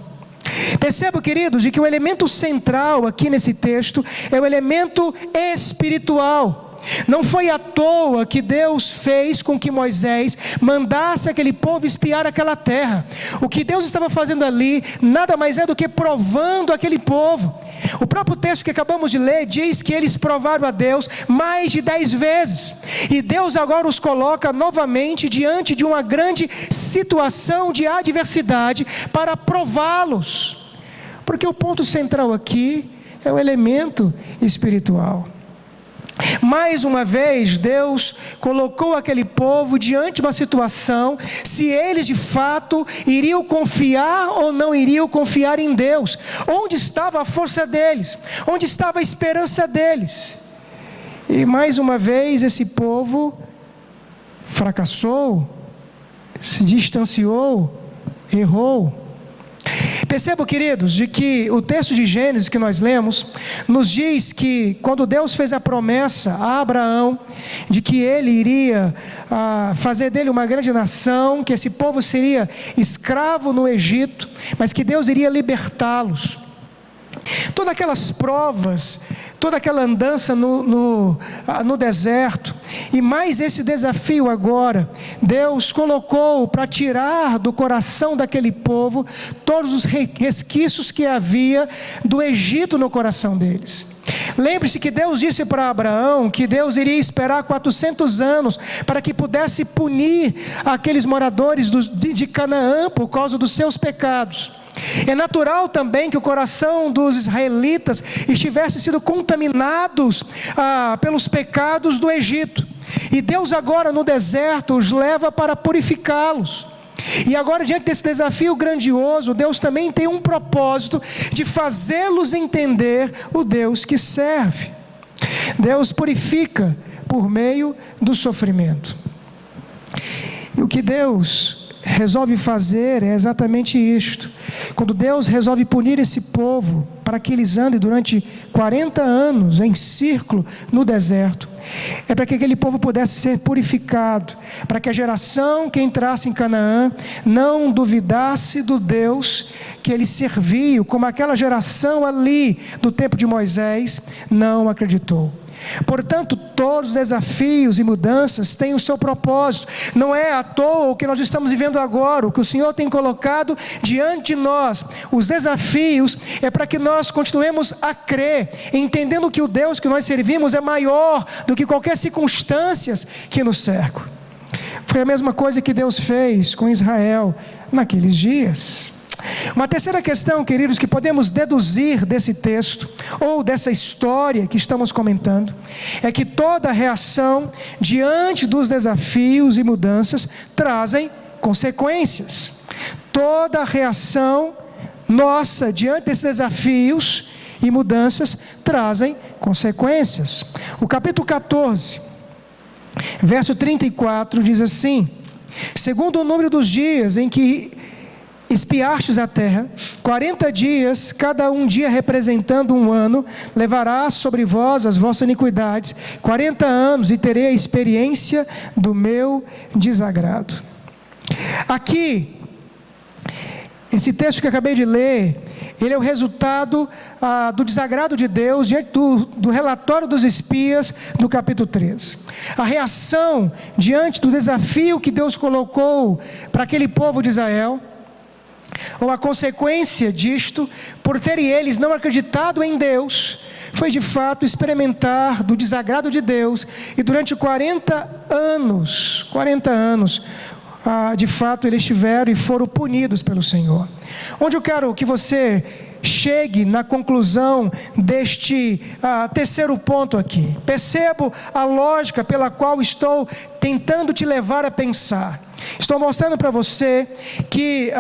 Perceba, queridos, de que o elemento central aqui nesse texto é o elemento espiritual. Não foi à toa que Deus fez com que Moisés mandasse aquele povo espiar aquela terra. O que Deus estava fazendo ali nada mais é do que provando aquele povo. O próprio texto que acabamos de ler diz que eles provaram a Deus mais de 10 vezes. E Deus agora os coloca novamente diante de uma grande situação de adversidade para prová-los. Porque o ponto central aqui é o elemento espiritual. Mais uma vez, Deus colocou aquele povo diante de uma situação, se eles de fato iriam confiar ou não iriam confiar em Deus. Onde estava a força deles? Onde estava a esperança deles? E mais uma vez esse povo fracassou, se distanciou, errou. Percebam, queridos, de que o texto de Gênesis que nós lemos, nos diz que quando Deus fez a promessa a Abraão, de que ele iria fazer dele uma grande nação, que esse povo seria escravo no Egito, mas que Deus iria libertá-los. Todas aquelas provas toda aquela andança no deserto, e mais esse desafio agora, Deus colocou para tirar do coração daquele povo todos os resquícios que havia do Egito no coração deles. Lembre-se que Deus disse para Abraão que Deus iria esperar 400 anos para que pudesse punir aqueles moradores de Canaã por causa dos seus pecados. É natural também que o coração dos israelitas estivesse sido contaminados pelos pecados do Egito. E Deus agora no deserto os leva para purificá-los. E agora, diante desse desafio grandioso, Deus também tem um propósito de fazê-los entender o Deus que serve. Deus purifica por meio do sofrimento. E o que Deus resolve fazer é exatamente isto. Quando Deus resolve punir esse povo para que eles andem durante 40 anos em círculo no deserto, é para que aquele povo pudesse ser purificado, para que a geração que entrasse em Canaã não duvidasse do Deus que ele serviu, como aquela geração ali do tempo de Moisés não acreditou. Portanto, todos os desafios e mudanças têm o seu propósito. Não é à toa o que nós estamos vivendo agora, o que o Senhor tem colocado diante de nós. Os desafios é para que nós continuemos a crer, entendendo que o Deus que nós servimos é maior do que qualquer circunstância que nos cercam. Foi a mesma coisa que Deus fez com Israel naqueles dias. Uma terceira questão, queridos, que podemos deduzir desse texto, ou dessa história que estamos comentando, é que toda reação diante dos desafios e mudanças trazem consequências. Toda reação nossa diante desses desafios e mudanças trazem consequências. O capítulo 14, verso 34 diz assim: segundo o número dos dias em que espiastes a terra, 40 dias, cada um dia representando um ano, levará sobre vós as vossas iniquidades, 40 anos, e terei a experiência do meu desagrado. Aqui, esse texto que eu acabei de ler, ele é o resultado do desagrado de Deus diante do relatório dos espias do capítulo 13. A reação diante do desafio que Deus colocou para aquele povo de Israel, ou a consequência disto, por terem eles não acreditado em Deus, foi de fato experimentar do desagrado de Deus, e durante 40 anos, de fato eles tiveram e foram punidos pelo Senhor. Onde eu quero que você chegue na conclusão deste terceiro ponto aqui. Percebo a lógica pela qual estou tentando te levar a pensar. Estou mostrando para você que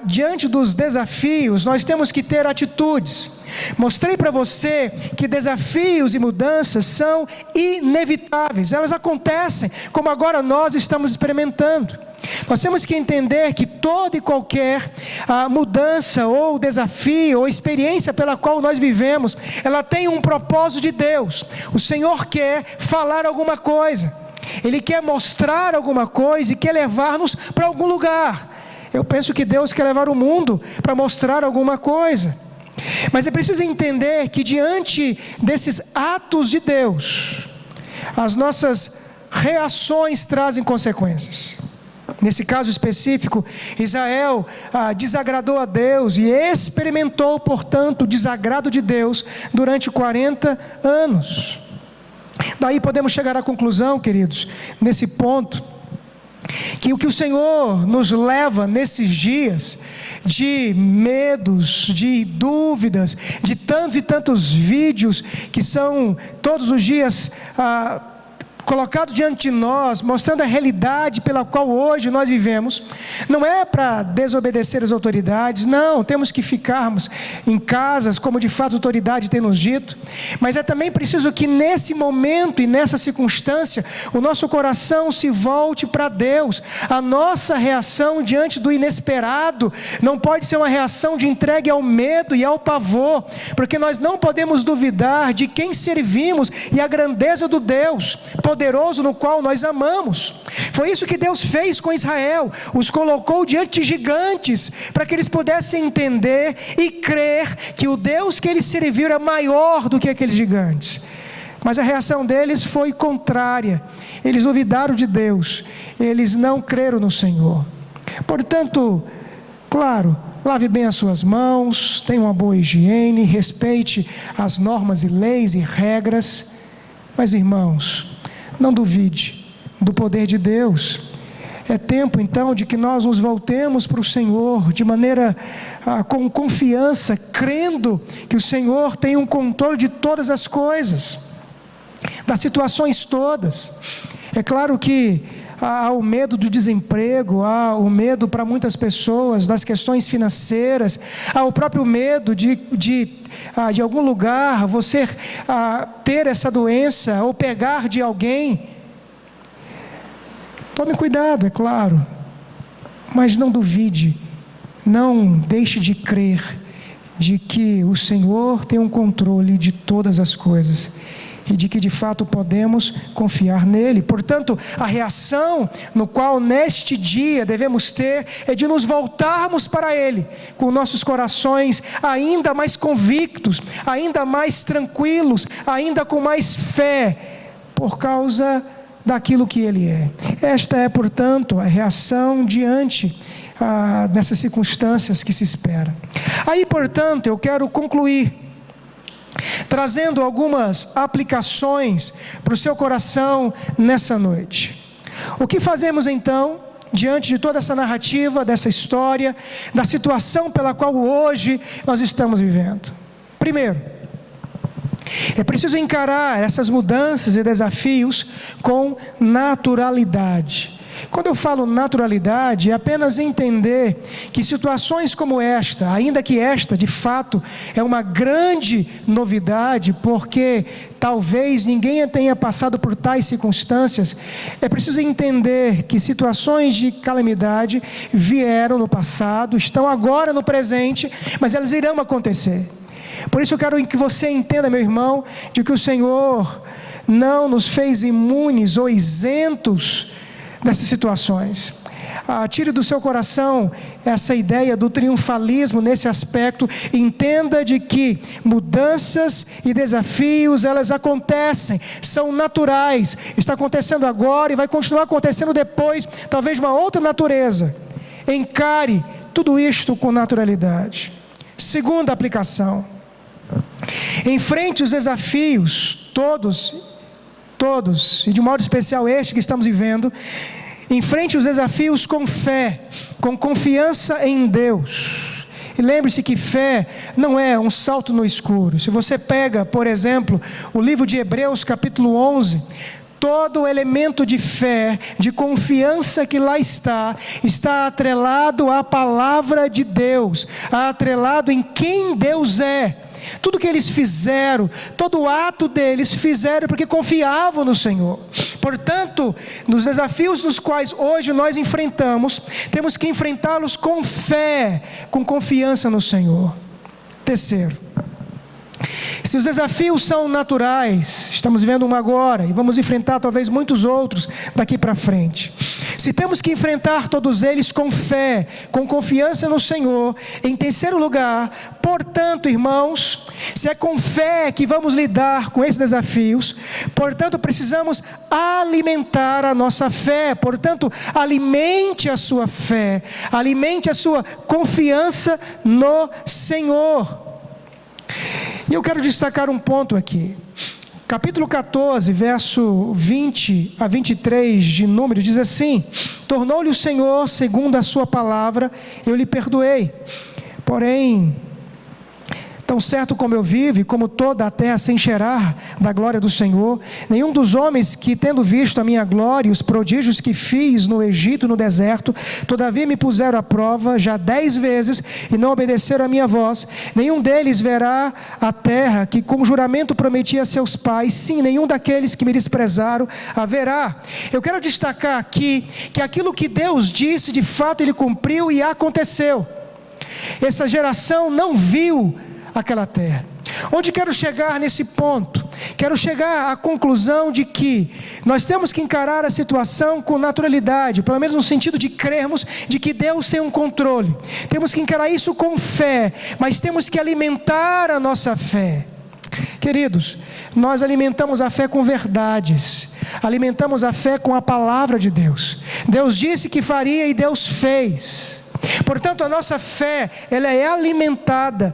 diante dos desafios nós temos que ter atitudes. Mostrei para você que desafios e mudanças são inevitáveis, elas acontecem, como agora nós estamos experimentando. Nós temos que entender que toda e qualquer mudança ou desafio ou experiência pela qual nós vivemos, ela tem um propósito de Deus. O Senhor quer falar alguma coisa, Ele quer mostrar alguma coisa e quer levar-nos para algum lugar. Eu penso que Deus quer levar o mundo para mostrar alguma coisa. Mas é preciso entender que diante desses atos de Deus, as nossas reações trazem consequências. Nesse caso específico, Israel desagradou a Deus e experimentou, portanto, o desagrado de Deus durante 40 anos. Daí podemos chegar à conclusão, queridos, nesse ponto, que o que o Senhor nos leva nesses dias de medos, de dúvidas, de tantos e tantos vídeos que são todos os dias colocado diante de nós, mostrando a realidade pela qual hoje nós vivemos, não é para desobedecer as autoridades, não, temos que ficarmos em casas, como de fato a autoridade tem nos dito, mas é também preciso que nesse momento e nessa circunstância, o nosso coração se volte para Deus. A nossa reação diante do inesperado não pode ser uma reação de entregue ao medo e ao pavor, porque nós não podemos duvidar de quem servimos e a grandeza do Deus poderoso no qual nós amamos. Foi isso que Deus fez com Israel, os colocou diante de gigantes, para que eles pudessem entender e crer que o Deus que eles serviram era maior do que aqueles gigantes. Mas a reação deles foi contrária, eles duvidaram de Deus, eles não creram no Senhor. Portanto, claro, lave bem as suas mãos, tenha uma boa higiene, respeite as normas e leis e regras, mas irmãos, não duvide do poder de Deus. É tempo então de que nós nos voltemos para o Senhor de maneira com confiança, crendo que o Senhor tem um controle de todas as coisas, das situações todas. É claro que há o medo do desemprego, há o medo para muitas pessoas das questões financeiras, há o próprio medo de algum lugar você ter essa doença ou pegar de alguém. Tome cuidado, é claro, mas não duvide, não deixe de crer de que o Senhor tem um controle de todas as coisas e de que de fato podemos confiar nele. Portanto, a reação no qual neste dia devemos ter é de nos voltarmos para ele, com nossos corações ainda mais convictos, ainda mais tranquilos, ainda com mais fé, por causa daquilo que ele é. Esta é, portanto, a reação diante dessas circunstâncias que se espera. Aí, portanto, eu quero concluir trazendo algumas aplicações para o seu coração nessa noite. O que fazemos então, diante de toda essa narrativa, dessa história, da situação pela qual hoje nós estamos vivendo? Primeiro, é preciso encarar essas mudanças e desafios com naturalidade. Quando eu falo naturalidade, é apenas entender que situações como esta, ainda que esta de fato é uma grande novidade, porque talvez ninguém tenha passado por tais circunstâncias, é preciso entender que situações de calamidade vieram no passado, estão agora no presente, mas elas irão acontecer. Por isso eu quero que você entenda, meu irmão, de que o Senhor não nos fez imunes ou isentos dessas situações. Tire do seu coração essa ideia do triunfalismo nesse aspecto. Entenda de que mudanças e desafios, elas acontecem, são naturais, está acontecendo agora e vai continuar acontecendo depois, talvez de uma outra natureza. Encare tudo isto com naturalidade. Segunda aplicação: enfrente os desafios todos, e de modo especial este que estamos vivendo. Enfrente os desafios com fé, com confiança em Deus. E lembre-se que fé não é um salto no escuro. Se você pega, por exemplo, o livro de Hebreus capítulo 11, todo o elemento de fé, de confiança que lá está atrelado à palavra de Deus, atrelado em quem Deus é. Tudo que eles fizeram, todo o ato deles fizeram porque confiavam no Senhor. Portanto, nos desafios nos quais hoje nós enfrentamos, temos que enfrentá-los com fé, com confiança no Senhor. Terceiro, se os desafios são naturais, estamos vivendo um agora e vamos enfrentar talvez muitos outros daqui para frente. Se temos que enfrentar todos eles com fé, com confiança no Senhor, em terceiro lugar, portanto, irmãos, se é com fé que vamos lidar com esses desafios, portanto, precisamos alimentar a nossa fé. Portanto, alimente a sua fé, alimente a sua confiança no Senhor. E eu quero destacar um ponto aqui. Capítulo 14, verso 20 a 23 de Números, diz assim: tornou-lhe o Senhor segundo a sua palavra, eu lhe perdoei. Porém, tão certo como eu vivo, e como toda a terra se encherá da glória do Senhor, nenhum dos homens que, tendo visto a minha glória e os prodígios que fiz no Egito e no deserto, todavia me puseram à prova já 10 vezes e não obedeceram a minha voz, nenhum deles verá a terra que com juramento prometi a seus pais, sim, nenhum daqueles que me desprezaram a verá. Eu quero destacar aqui que aquilo que Deus disse, de fato Ele cumpriu e aconteceu. Essa geração não viu aquela terra. Onde quero chegar nesse ponto? Quero chegar à conclusão de que nós temos que encarar a situação com naturalidade, pelo menos no sentido de crermos de que Deus tem um controle. Temos que encarar isso com fé, mas temos que alimentar a nossa fé. Queridos, nós alimentamos a fé com verdades, alimentamos a fé com a palavra de Deus. Deus disse que faria e Deus fez. Portanto, a nossa fé, ela é alimentada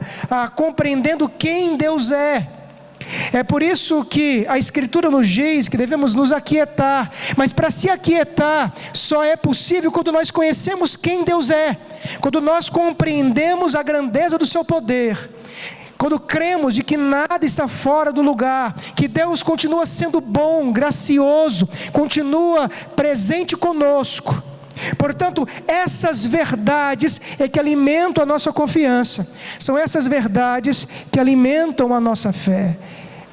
compreendendo quem Deus é. É por isso que a Escritura nos diz que devemos nos aquietar. Mas para se aquietar, só é possível quando nós conhecemos quem Deus é, quando nós compreendemos a grandeza do seu poder, quando cremos de que nada está fora do lugar, que Deus continua sendo bom, gracioso, continua presente conosco. Portanto, essas verdades é que alimentam a nossa confiança, são essas verdades que alimentam a nossa fé.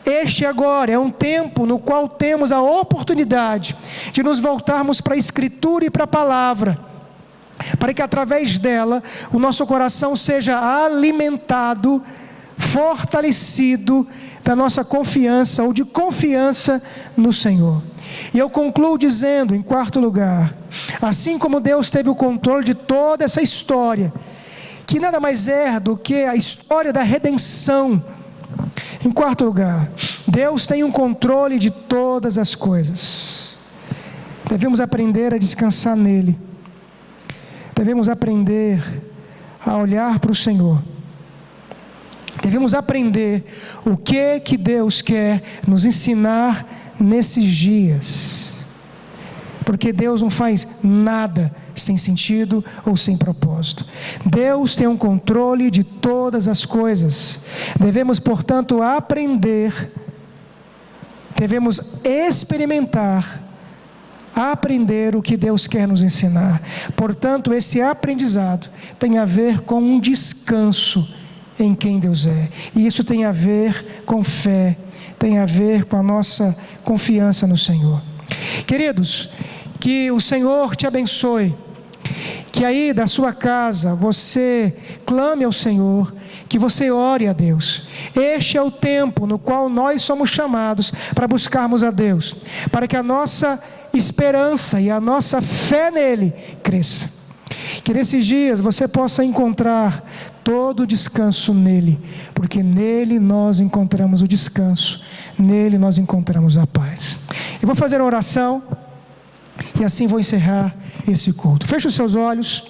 Este agora é um tempo no qual temos a oportunidade de nos voltarmos para a Escritura e para a Palavra, para que através dela o nosso coração seja alimentado, fortalecido da nossa confiança ou de confiança no Senhor. E eu concluo dizendo, em quarto lugar, assim como Deus teve o controle de toda essa história, que nada mais é do que a história da redenção. Em quarto lugar, Deus tem um controle de todas as coisas. Devemos aprender a descansar nele. Devemos aprender a olhar para o Senhor. Devemos aprender o que Deus quer nos ensinar nesses dias, porque Deus não faz nada sem sentido ou sem propósito. Deus tem um controle de todas as coisas. Devemos, portanto, aprender, devemos experimentar, aprender o que Deus quer nos ensinar. Portanto, esse aprendizado tem a ver com um descanso em quem Deus é, e isso tem a ver com fé, tem a ver com a nossa confiança no Senhor. Queridos, que o Senhor te abençoe, que aí da sua casa você clame ao Senhor, que você ore a Deus. Este é o tempo no qual nós somos chamados para buscarmos a Deus, para que a nossa esperança e a nossa fé nele cresça. Que nesses dias você possa encontrar todo o descanso nele, porque nele nós encontramos o descanso, nele nós encontramos a paz. Eu vou fazer uma oração e assim vou encerrar esse culto. Feche os seus olhos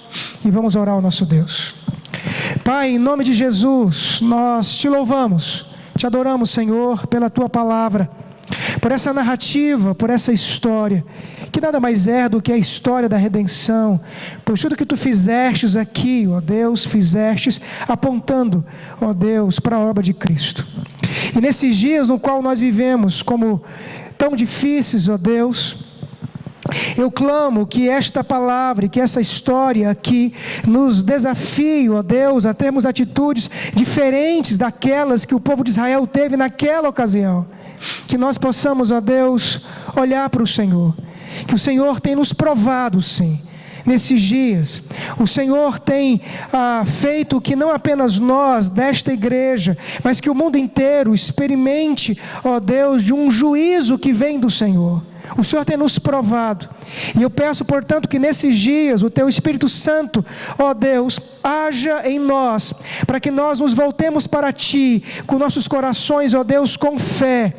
e vamos orar ao nosso Deus. Pai, em nome de Jesus, nós te louvamos, te adoramos, Senhor, pela tua palavra, por essa narrativa, por essa história, que nada mais é do que a história da redenção, pois tudo que tu fizestes aqui, ó Deus, fizestes apontando, ó Deus, para a obra de Cristo. E nesses dias no qual nós vivemos, como tão difíceis, ó Deus, eu clamo que esta palavra e que essa história aqui nos desafie, ó Deus, a termos atitudes diferentes daquelas que o povo de Israel teve naquela ocasião. Que nós possamos, ó Deus, olhar para o Senhor, que o Senhor tem nos provado, sim, nesses dias. O Senhor tem feito que não apenas nós desta igreja, mas que o mundo inteiro experimente, ó Deus, de um juízo que vem do Senhor. O Senhor tem nos provado, e eu peço, portanto, que nesses dias o Teu Espírito Santo, ó Deus, haja em nós, para que nós nos voltemos para Ti, com nossos corações, ó Deus, com fé,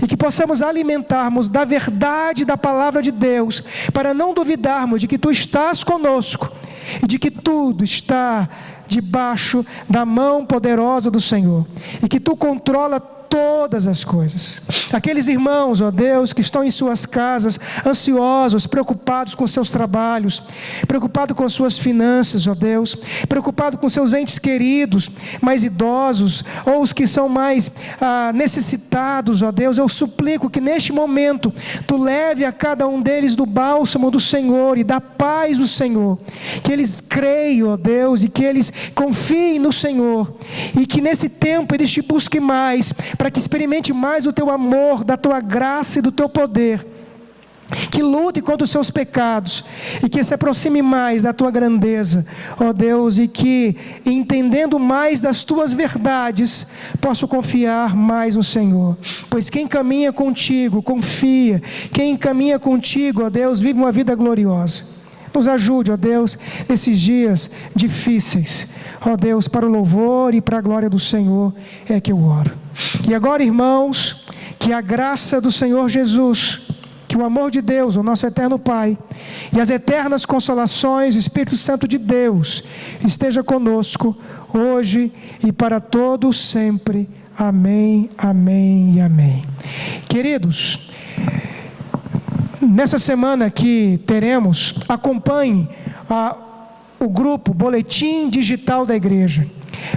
e que possamos alimentarmos da verdade da palavra de Deus, para não duvidarmos de que Tu estás conosco, e de que tudo está debaixo da mão poderosa do Senhor, e que Tu controla todas as coisas. Aqueles irmãos, ó Deus, que estão em suas casas, ansiosos, preocupados com seus trabalhos, preocupados com as suas finanças, ó Deus, preocupados com seus entes queridos, mais idosos, ou os que são mais necessitados, ó Deus, eu suplico que neste momento, Tu leve a cada um deles do bálsamo do Senhor e da paz do Senhor, que eles creiam, ó Deus, e que eles confiem no Senhor, e que nesse tempo eles Te busquem mais, para que experimente mais o Teu amor, da Tua graça e do Teu poder, que lute contra os seus pecados e que se aproxime mais da tua grandeza, ó Deus, e que, entendendo mais das tuas verdades, possa confiar mais no Senhor. Pois quem caminha contigo, confia. Quem caminha contigo, ó Deus, vive uma vida gloriosa. Nos ajude, ó Deus, nesses dias difíceis, ó Deus, para o louvor e para a glória do Senhor é que eu oro. E agora, irmãos, que a graça do Senhor Jesus, que o amor de Deus, o nosso eterno Pai, e as eternas consolações do Espírito Santo de Deus esteja conosco hoje e para todos sempre. Amém, amém e amém. Queridos, nessa semana que teremos, acompanhe o grupo Boletim Digital da Igreja,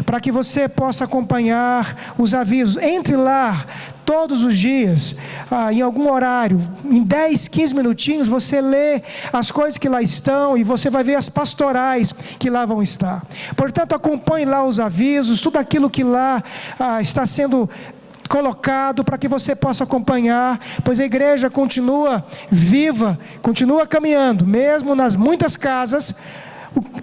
para que você possa acompanhar os avisos. Entre lá todos os dias, em algum horário, em 10, 15 minutinhos, você lê as coisas que lá estão e você vai ver as pastorais que lá vão estar. Portanto, acompanhe lá os avisos, tudo aquilo que lá está sendo colocado para que você possa acompanhar, pois a igreja continua viva, continua caminhando, mesmo nas muitas casas.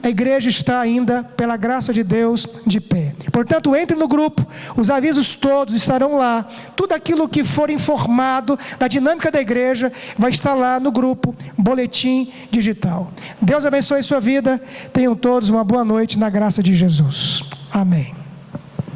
A igreja está ainda, pela graça de Deus, de pé. Portanto, entre no grupo, os avisos todos estarão lá. Tudo aquilo que for informado da dinâmica da igreja vai estar lá no grupo Boletim Digital. Deus abençoe sua vida. Tenham todos uma boa noite na graça de Jesus. Amém.